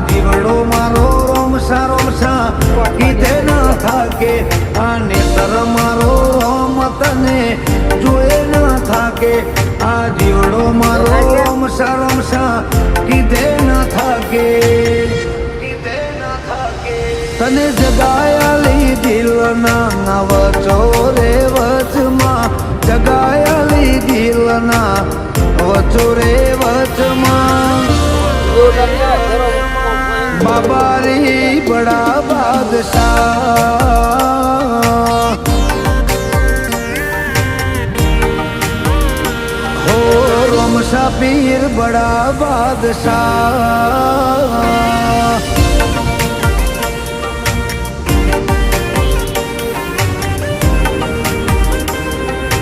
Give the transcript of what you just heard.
જીવડો મારો રોમસા કીધે ન થાકે આ નેતર મારો રોમ તને જોએ ન થાકે આ જીવડો મારો રોમસા કીધે ન થાકે તને જગાયાલી દિલના નવ ચોરે વચમાં જગાયાલી દિલના વચોરે વચમાં બાબારી બડા બાદશાહ હો રોમસા પીર બડા બાદશાહ